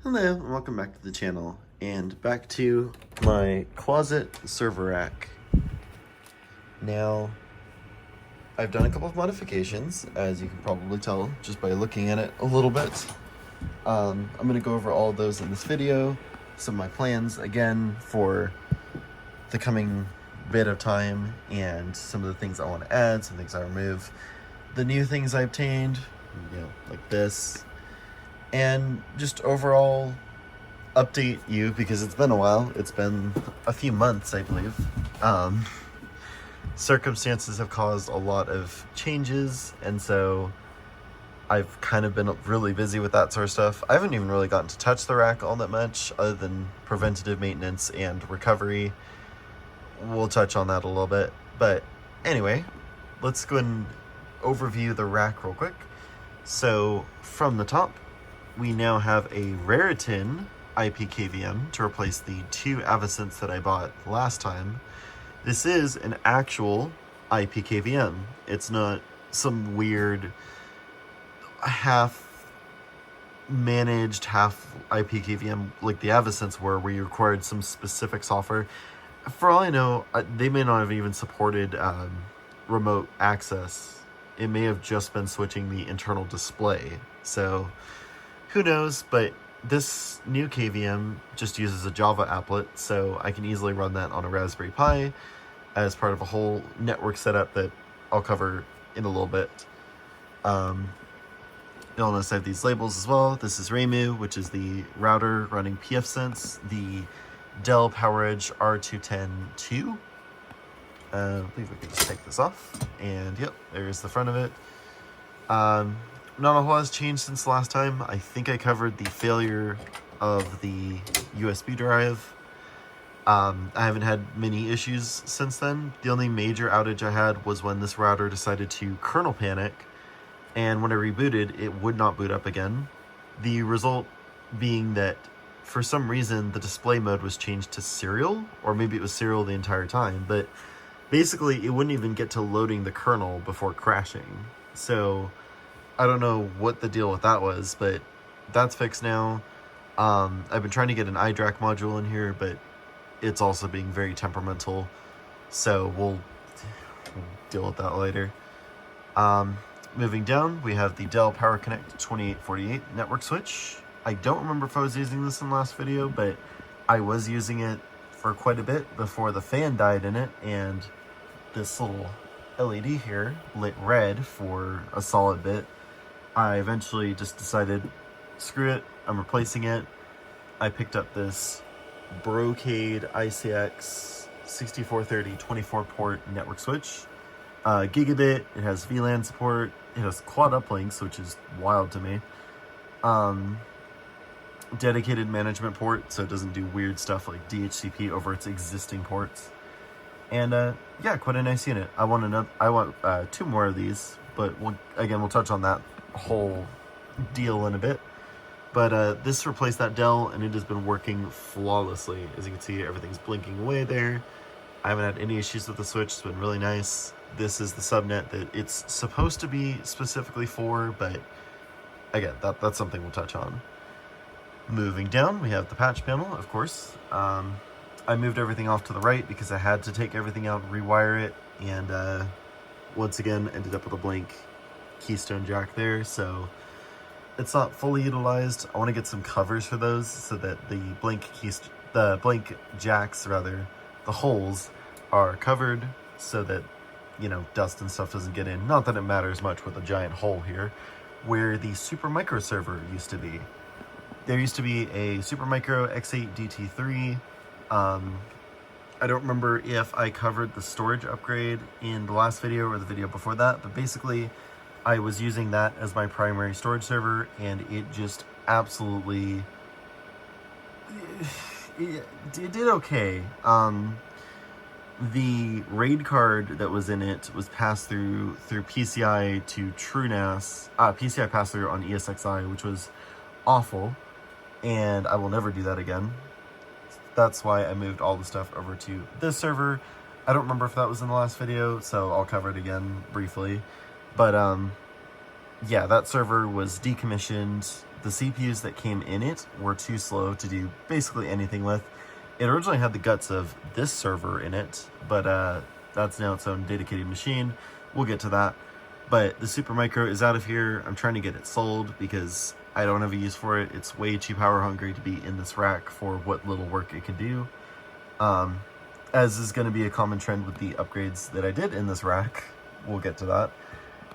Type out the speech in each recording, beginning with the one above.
Hello and welcome back to the channel and back to my closet server rack. Now, I've done a couple of modifications, as you can probably tell just by looking at it a little bit. I'm going to go over all of those in this video, some of my plans again for the coming bit of time, and some of the things I want to add, some things I remove, the new things I obtained, like this, and just overall update you because it's been a while. It's been a few months, I believe. Circumstances have caused a lot of changes, and so I've kind of been really busy with that sort of stuff. I haven't even really gotten to touch the rack all that much, other than preventative maintenance and recovery. We'll touch on that a little bit. But anyway, let's go ahead and overview the rack real quick. So from the top, we now have a Raritan IPKVM to replace the two Avocents that I bought last time. This is an actual IPKVM. It's not some weird half managed, half IPKVM like the Avocents were, where you required some specific software. For all I know, they may not have even supported remote access. It may have just been switching the internal display. So who knows, but this new KVM just uses a Java applet, so I can easily run that on a Raspberry Pi as part of a whole network setup that I'll cover in a little bit. You'll notice I have these labels as well. This is Remu, which is the router running pfSense, the Dell PowerEdge R210-2. I believe we can just take this off, and yep, there's the front of it. Not a whole lot has changed since the last time. I think I covered the failure of the USB drive. I haven't had many issues since then. The only major outage I had was when this router decided to kernel panic, and when I rebooted, it would not boot up again. The result being that for some reason the display mode was changed to serial, or maybe it was serial the entire time, but basically it wouldn't even get to loading the kernel before crashing. So I don't know what the deal with that was, but that's fixed now. I've been trying to get an iDRAC module in here, but it's also being very temperamental, so we'll deal with that later. Moving down, we have the Dell PowerConnect 2848 network switch. I don't remember if I was using this in the last video, but I was using it for quite a bit before the fan died in it, and this little LED here lit red for a solid bit. I eventually just decided, screw it, I'm replacing it. I picked up this Brocade ICX 6430 24-port network switch. Gigabit, it has VLAN support, it has quad uplinks, which is wild to me. Dedicated management port, so it doesn't do weird stuff like DHCP over its existing ports. And yeah, quite a nice unit. I want two more of these, but we'll touch on that whole deal in a bit. But this replaced that Dell, and it has been working flawlessly. As you can see, everything's blinking away there. I haven't had any issues with the switch. It's been really nice. This is the subnet that it's supposed to be specifically for, but again, that's something we'll touch on. Moving down, we have the patch panel, of course. I moved everything off to the right because I had to take everything out and rewire it, and once again ended up with a blank keystone jack there, so it's not fully utilized. I want to get some covers for those so that the blank jacks, the holes are covered so that, dust and stuff doesn't get in. Not that it matters much with a giant hole here, where the Supermicro server used to be. There used to be a Supermicro X8 DT3. I don't remember if I covered the storage upgrade in the last video or the video before that, but basically I was using that as my primary storage server, and it just absolutely, it did okay. The RAID card that was in it was passed through PCI to TrueNAS, PCI pass-through on ESXi, which was awful, and I will never do that again. That's why I moved all the stuff over to this server. I don't remember if that was in the last video, so I'll cover it again briefly. But yeah, that server was decommissioned. The CPUs that came in it were too slow to do basically anything with. It originally had the guts of this server in it, but that's now its own dedicated machine. We'll get to that. But the Supermicro is out of here. I'm trying to get it sold because I don't have a use for it. It's way too power hungry to be in this rack for what little work it can do. As is going to be a common trend with the upgrades that I did in this rack. We'll get to that.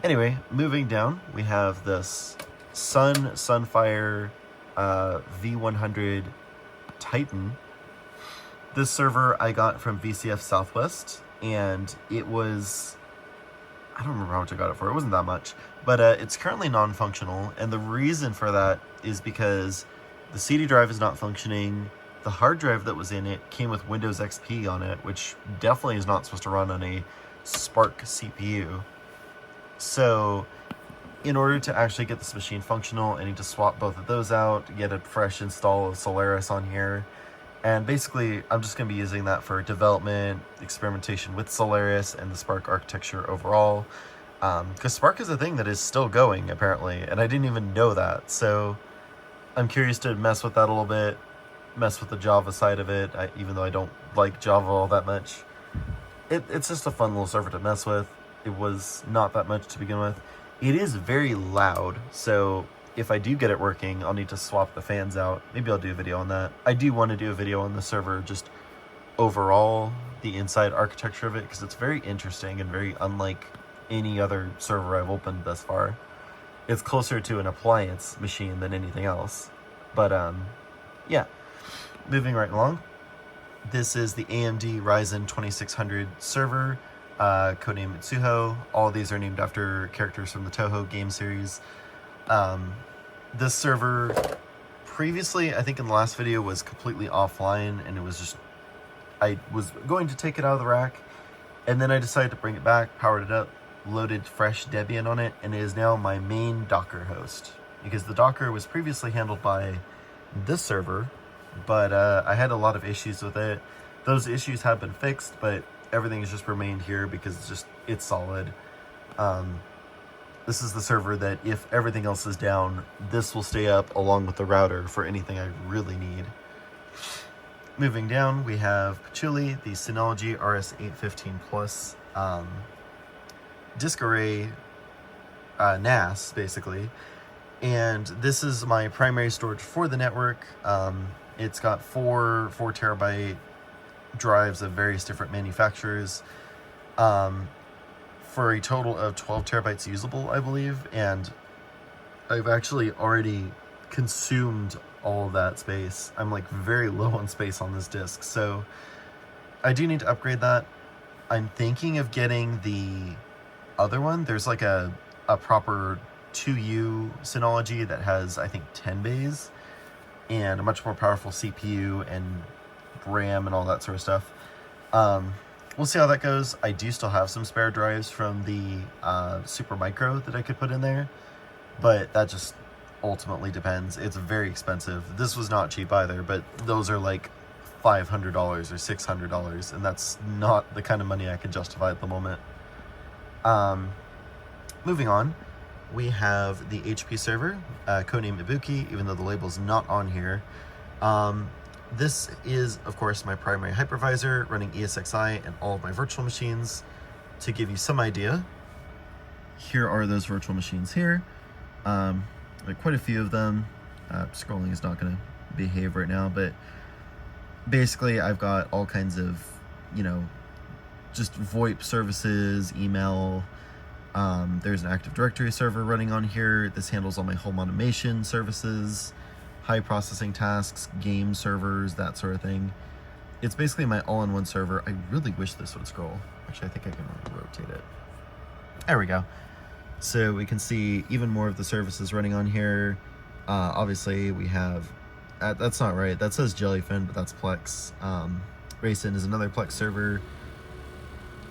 Anyway, moving down, we have this Sunfire V100 Titan. This server I got from VCF Southwest, and it was, I don't remember how much I got it for. It wasn't that much, but it's currently non-functional, and the reason for that is because the CD drive is not functioning. The hard drive that was in it came with Windows XP on it, which definitely is not supposed to run on a Spark CPU. So in order to actually get this machine functional, I need to swap both of those out, get a fresh install of Solaris on here. And basically, I'm just going to be using that for development, experimentation with Solaris, and the Spark architecture overall. Because Spark is a thing that is still going, apparently, and I didn't even know that. So I'm curious to mess with that a little bit, mess with the Java side of it, even though I don't like Java all that much. It's just a fun little server to mess with. It was not that much to begin with. It is very loud, so if I do get it working, I'll need to swap the fans out. Maybe I'll do a video on that. I do want to do a video on the server, just overall, the inside architecture of it, because it's very interesting and very unlike any other server I've opened thus far. It's closer to an appliance machine than anything else. But, yeah. Moving right along. This is the AMD Ryzen 2600 server, codename Mitsuho. All of these are named after characters from the Toho game series. This server previously, I think in the last video, was completely offline, and it was just, I was going to take it out of the rack, and then I decided to bring it back, powered it up, loaded fresh Debian on it, and it is now my main Docker host, because the Docker was previously handled by this server, but I had a lot of issues with it. Those issues have been fixed, but everything has just remained here because it's solid. This is the server that, if everything else is down, this will stay up along with the router for anything I really need. Moving down, we have Patchouli, the Synology RS815 Plus disk array NAS, basically. And this is my primary storage for the network. It's got four terabyte drives of various different manufacturers. For a total of 12 terabytes usable, I believe, and I've actually already consumed all of that space. I'm like very low on space on this disk, so I do need to upgrade that. I'm thinking of getting the other one. There's like a proper 2U Synology that has, I think, 10 bays and a much more powerful CPU and RAM and all that sort of stuff. We'll see how that goes. I do still have some spare drives from the Supermicro that I could put in there, but that just ultimately depends. It's very expensive. This was not cheap either, but those are like $500 or $600, and that's not the kind of money I can justify at the moment. Moving on, we have the HP server, codename Ibuki, even though the label's not on here. This is, of course, my primary hypervisor running ESXi and all of my virtual machines. To give you some idea, here are those virtual machines here. Like quite a few of them. Scrolling is not going to behave right now, but basically I've got all kinds of, just VoIP services, email. There's an Active Directory server running on here. This handles all my home automation services, high processing tasks, game servers, that sort of thing. It's basically my all-in-one server. I really wish this would scroll. Actually, I think I can rotate it. There we go. So we can see even more of the services running on here. Obviously, we have... that's not right. That says Jellyfin, but that's Plex. Racing is another Plex server.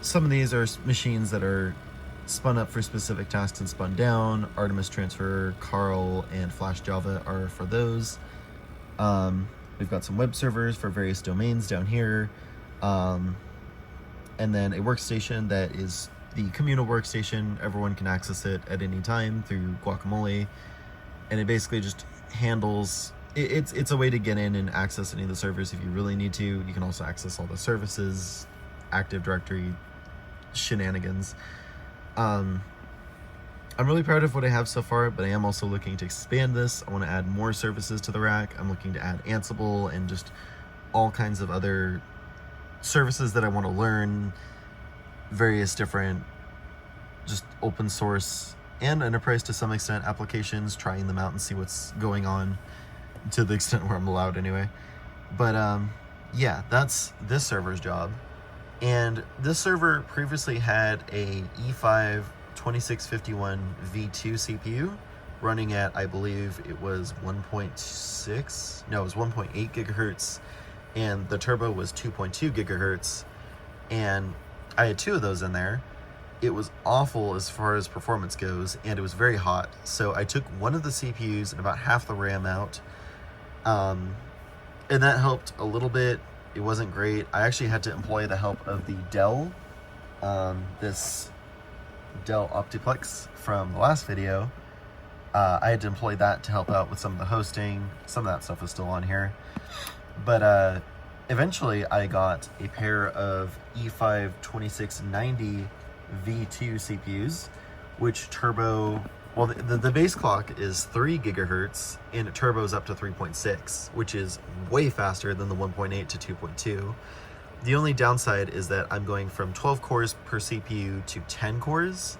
Some of these are machines that are spun up for specific tasks and spun down. Artemis Transfer, Carl, and Flash Java are for those. We've got some web servers for various domains down here. And then a workstation that is the communal workstation. Everyone can access it at any time through Guacamole, and it basically just handles. It's a way to get in and access any of the servers if you really need to. You can also access all the services, Active Directory shenanigans. I'm really proud of what I have so far, but I am also looking to expand this. I want to add more services to the rack. I'm looking to add Ansible and just all kinds of other services that I want to learn, various different just open source and enterprise to some extent applications, trying them out and see what's going on to the extent where I'm allowed anyway. But yeah, that's this server's job. And this server previously had a E5 2651 V2 CPU running at, I believe it was 1.6, no, it was 1.8 gigahertz, and the turbo was 2.2 gigahertz, and I had two of those in there. It was awful as far as performance goes, and it was very hot. So I took one of the CPUs and about half the RAM out, and that helped a little bit. It wasn't great. I actually had to employ the help of the Dell, this Dell Optiplex from the last video. I had to employ that to help out with some of the hosting. Some of that stuff is still on here. But eventually I got a pair of E5 2690 V2 CPUs, which turbo, well, the base clock is 3 gigahertz and it turbos up to 3.6, which is way faster than the 1.8 to 2.2. The only downside is that I'm going from 12 cores per CPU to 10 cores,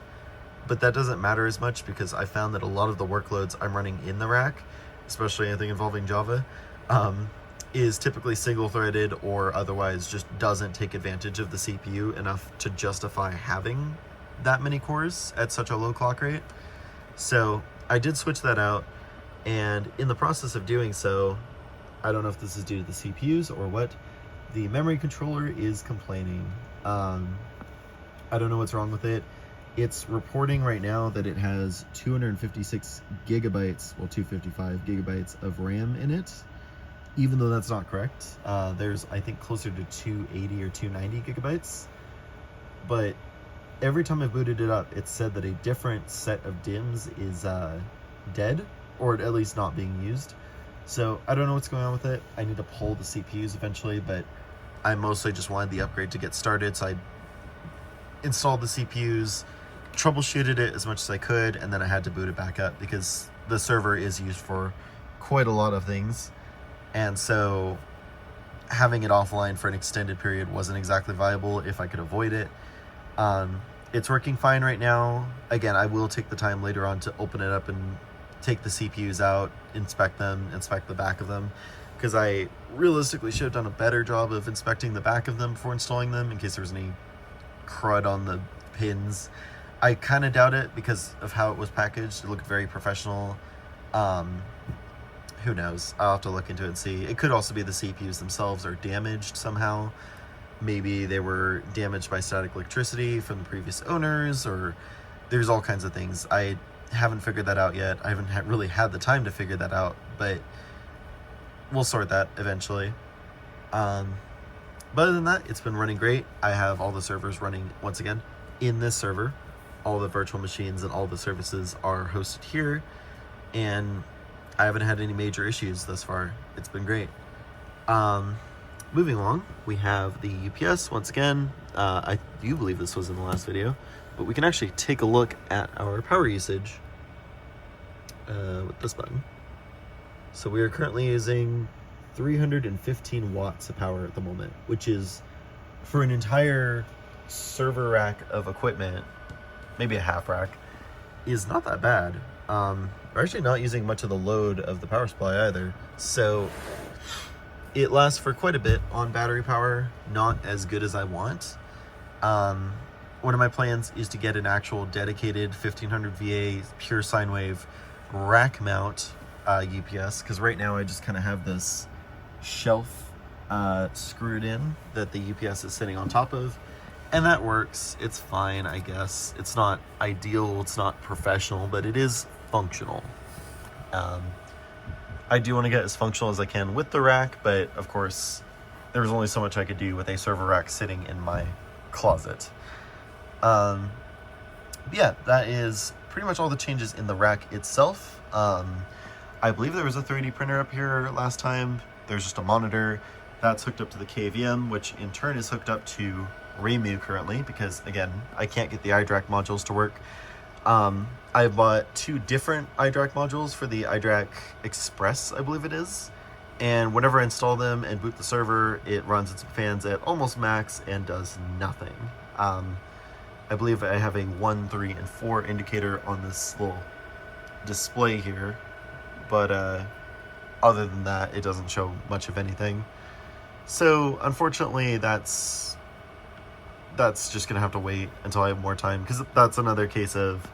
but that doesn't matter as much because I found that a lot of the workloads I'm running in the rack, especially anything involving Java, is typically single-threaded or otherwise just doesn't take advantage of the CPU enough to justify having that many cores at such a low clock rate. So I did switch that out, and in the process of doing so, I don't know if this is due to the CPUs or what, the memory controller is complaining. I don't know what's wrong with it. It's reporting right now that it has 256 gigabytes, well, 255 gigabytes of RAM in it, even though that's not correct. There's, I think, closer to 280 or 290 gigabytes. But every time I booted it up, it said that a different set of DIMMs is dead, or at least not being used. So I don't know what's going on with it. I need to pull the CPUs eventually, but I mostly just wanted the upgrade to get started. So I installed the CPUs, troubleshooted it as much as I could, and then I had to boot it back up because the server is used for quite a lot of things. And so having it offline for an extended period wasn't exactly viable if I could avoid it. It's working fine right now. Again, I will take the time later on to open it up and take the CPUs out, inspect them, inspect the back of them, because I realistically should have done a better job of inspecting the back of them before installing them in case there was any crud on the pins. I kind of doubt it because of how it was packaged. It looked very professional. Who knows? I'll have to look into it and see. It could also be the CPUs themselves are damaged somehow. Maybe they were damaged by static electricity from the previous owners, or there's all kinds of things. I haven't figured that out yet. I haven't really had the time to figure that out, but we'll sort that eventually. But other than that, it's been running great. I have all the servers running once again in this server. All the virtual machines and all the services are hosted here, and I haven't had any major issues thus far. It's been great. Moving along, we have the UPS once again. I do believe this was in the last video, but we can actually take a look at our power usage with this button. So we are currently using 315 watts of power at the moment, which is, for an entire server rack of equipment, maybe a half rack, is not that bad. We're actually not using much of the load of the power supply either, so it lasts for quite a bit on battery power, not as good as I want. One of my plans is to get an actual dedicated 1500 VA pure sine wave rack mount UPS, because right now I just kind of have this shelf screwed in that the UPS is sitting on top of, and that works. It's fine, I guess. It's not ideal, it's not professional, but it is functional. I do want to get as functional as I can with the rack, but of course there's only so much I could do with a server rack sitting in my closet. But yeah, that is pretty much all the changes in the rack itself. I believe there was a 3D printer up here last time. There's just a monitor that's hooked up to the KVM, which in turn is hooked up to RAMU currently, because again, I can't get the iDRAC modules to work. I bought 2 different iDRAC modules for the iDRAC Express, I believe it is. And whenever I install them and boot the server, it runs its fans at almost max and does nothing. I believe I have a 1, 3, and 4 indicator on this little display here, but other than that, it doesn't show much of anything. So unfortunately, that's just gonna have to wait until I have more time, because that's another case of,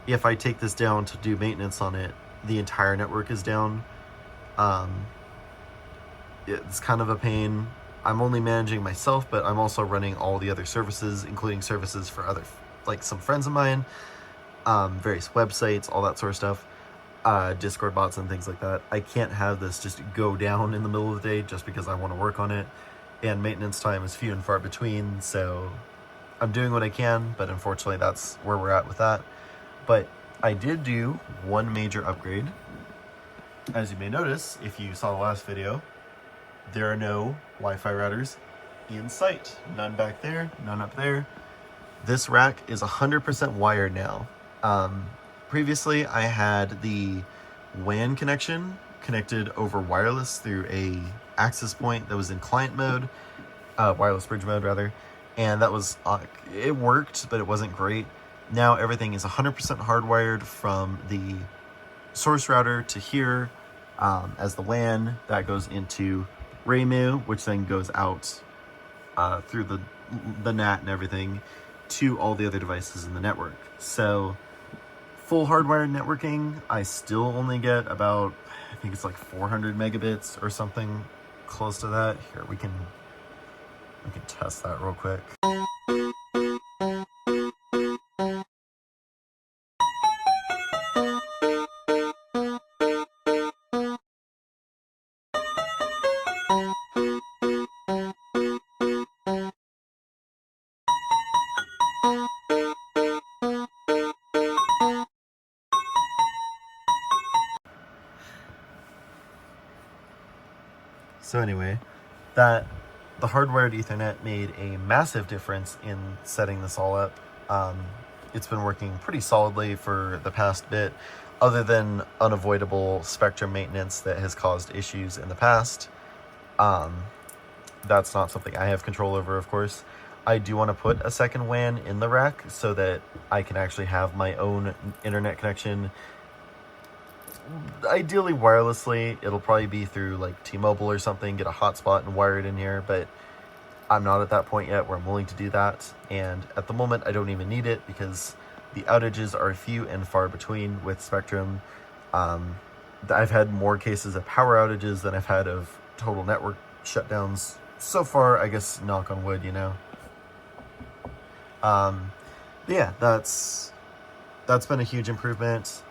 if I take this down to do maintenance on it, the entire network is down. It's kind of a pain. I'm only managing myself, but I'm also running all the other services, including services for other, like some friends of mine, various websites, all that sort of stuff, Discord bots and things like that. I can't have this just go down in the middle of the day just because I want to work on it, and maintenance time is few and far between, so I'm doing what I can, but unfortunately that's where we're at with that. But I did do one major upgrade. As you may notice, if you saw the last video, there are no Wi-Fi routers in sight. None back there, none up there. This rack is 100% wired now. Previously, I had the WAN connection connected over wireless through a access point that was in client mode, wireless bridge mode rather, and that was, it worked, but it wasn't great. Now everything is 100% hardwired from the source router to here as the WAN. That goes into RAMU, which then goes out through the NAT and everything to all the other devices in the network. So full hardwired networking, I still only get about, I think it's like 400 megabits or something close to that. Here, we can test that real quick. So anyway, the hardwired Ethernet made a massive difference in setting this all up. It's been working pretty solidly for the past bit, other than unavoidable Spectrum maintenance that has caused issues in the past. That's not something I have control over, of course. I do want to put a second WAN in the rack so that I can actually have my own internet connection. Ideally wirelessly. It'll probably be through like T-Mobile or something, get a hotspot and wire it in here, but I'm not at that point yet where I'm willing to do that, and at the moment I don't even need it because the outages are few and far between with Spectrum. I've had more cases of power outages than I've had of total network shutdowns so far, I guess, knock on wood, you know. Yeah, that's been a huge improvement.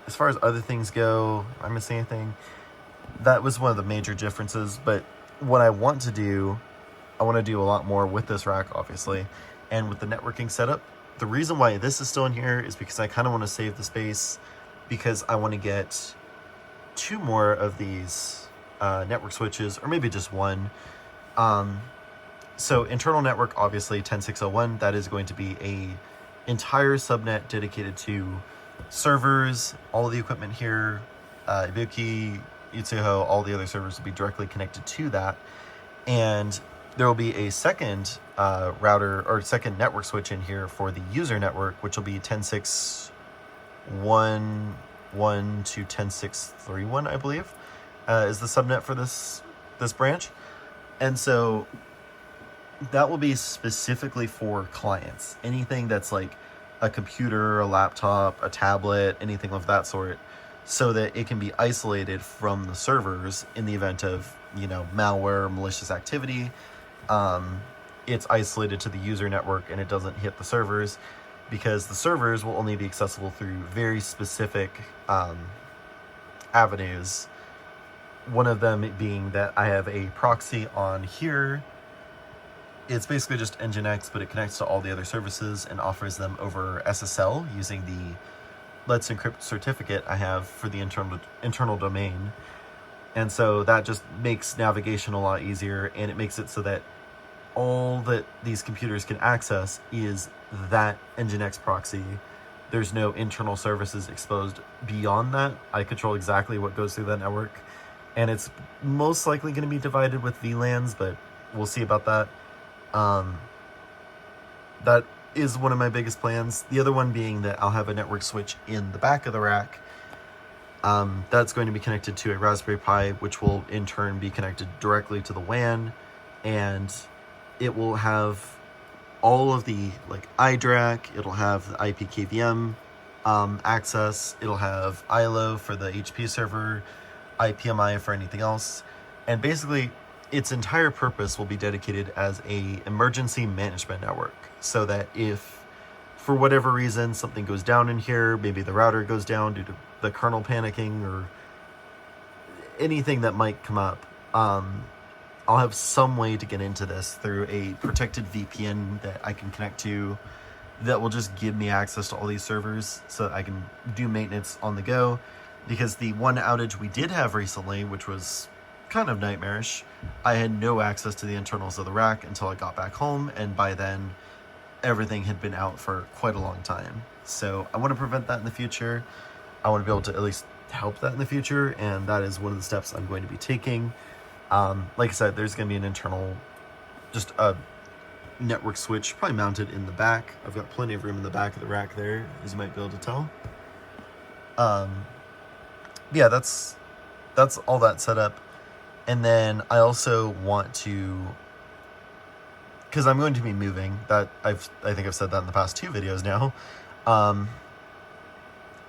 As far as other things go, am I missing anything? That was one of the major differences, but what I want to do a lot more with this rack, obviously, and with the networking setup. The reason why this is still in here is because I kind of want to save the space, because I want to get 2 more of these network switches, or maybe just 1. So internal network, obviously 10601, that is going to be a entire subnet dedicated to servers. All of the equipment here, Ibuki, Itsuho, all the other servers will be directly connected to that. And there will be a second router or second network switch in here for the user network, which will be 10611 to 10631, I believe, is the subnet for this branch. And so that will be specifically for clients. Anything that's like a computer, a laptop, a tablet, anything of that sort, so that it can be isolated from the servers in the event of, you know, malware, malicious activity. It's isolated to the user network and it doesn't hit the servers, because the servers will only be accessible through very specific avenues. One of them being that I have a proxy on here It's basically just Nginx, but it connects to all the other services and offers them over SSL using the Let's Encrypt certificate I have for the internal domain. And so that just makes navigation a lot easier, and it makes it so that all that these computers can access is that Nginx proxy. There's no internal services exposed beyond that. I control exactly what goes through that network, and it's most likely going to be divided with VLANs, but we'll see about that. That is one of my biggest plans. The other one being that I'll have a network switch in the back of the rack. That's going to be connected to a Raspberry Pi, which will in turn be connected directly to the WAN, and it will have all of the iDRAC, it'll have the IPKVM access, it'll have ILO for the HP server, IPMI for anything else, and basically its entire purpose will be dedicated as a emergency management network, so that if for whatever reason something goes down in here, maybe the router goes down due to the kernel panicking or anything that might come up, I'll have some way to get into this through a protected VPN that I can connect to that will just give me access to all these servers so that I can do maintenance on the go. Because the one outage we did have recently, which was kind of nightmarish, I had no access to the internals of the rack until I got back home, and by then everything had been out for quite a long time. So I want to prevent that in the future. I want to be able to at least help that in the future, and that is one of the steps I'm going to be taking. Like I said, there's going to be an internal, just a network switch, probably mounted in the back. I've got plenty of room in the back of the rack there, as you might be able to tell. Yeah, that's all that set up. And then I also want to, because I'm going to be moving, I think I've said that in the past 2 videos now.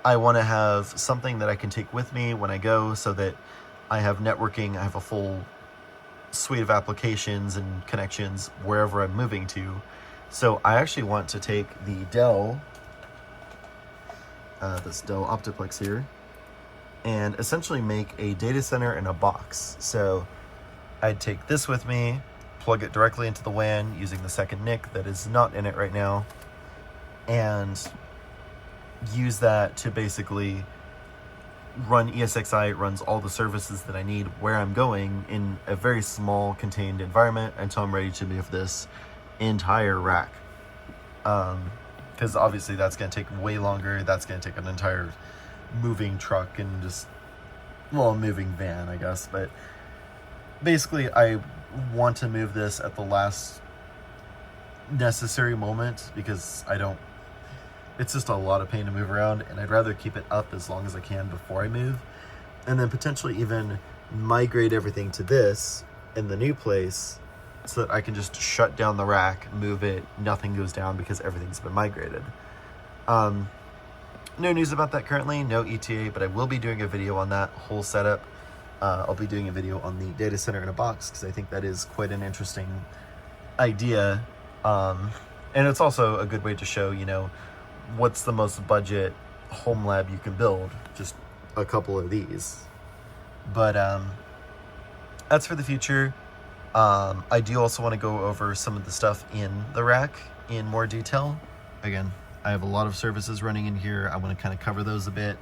I want to have something that I can take with me when I go, so that I have networking, I have a full suite of applications and connections wherever I'm moving to. So I actually want to take the Dell, this Dell Optiplex here, and essentially make a data center in a box. So I'd take this with me, plug it directly into the WAN using the second NIC that is not in it right now, and use that to basically run ESXi. It runs all the services that I need where I'm going in a very small contained environment until I'm ready to move this entire rack. Because obviously that's going to take way longer. That's going to take an entire moving truck and just, well, a moving van, I guess. But basically I want to move this at the last necessary moment, because it's just a lot of pain to move around, and I'd rather keep it up as long as I can before I move, and then potentially even migrate everything to this in the new place so that I can just shut down the rack, move it, nothing goes down because everything's been migrated. No news about that currently, no ETA, but I will be doing a video on that whole setup. I'll be doing a video on the data center in a box, because I think that is quite an interesting idea. And it's also a good way to show, what's the most budget home lab you can build, just a couple of these. But that's for the future. I do also want to go over some of the stuff in the rack in more detail. Again, I have a lot of services running in here. I want to kind of cover those a bit.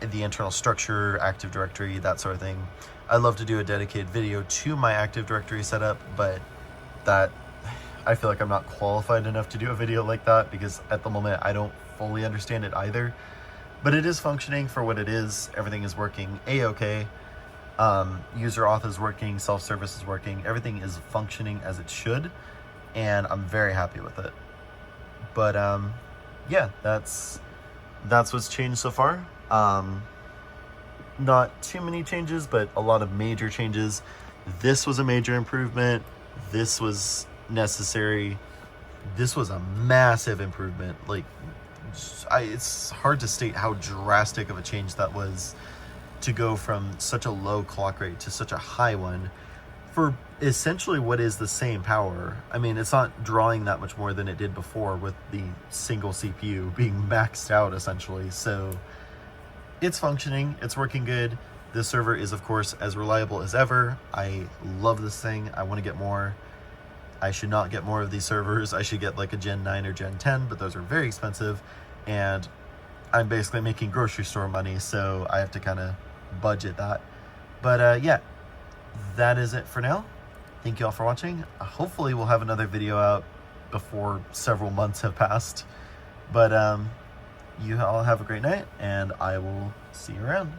The internal structure, Active Directory, that sort of thing. I'd love to do a dedicated video to my Active Directory setup, but that, I feel like I'm not qualified enough to do a video like that, because at the moment I don't fully understand it either. But it is functioning for what it is. Everything is working A-okay. User auth is working, self-service is working. Everything is functioning as it should, and I'm very happy with it. But yeah, that's what's changed so far. Not too many changes, but a lot of major changes. This was a major improvement. This was necessary. This was a massive improvement. It's hard to state how drastic of a change that was, to go from such a low clock rate to such a high one for essentially what is the same power. I mean, it's not drawing that much more than it did before with the single CPU being maxed out essentially. So it's functioning, it's working good. This server is of course as reliable as ever. I love this thing. I want to get more. I should not get more of these servers. I should get like a Gen 9 or Gen 10, but those are very expensive, and I'm basically making grocery store money, so I have to kind of budget that. But yeah, that is it for now. Thank you all for watching. Hopefully we'll have another video out before several months have passed. But you all have a great night, and I will see you around.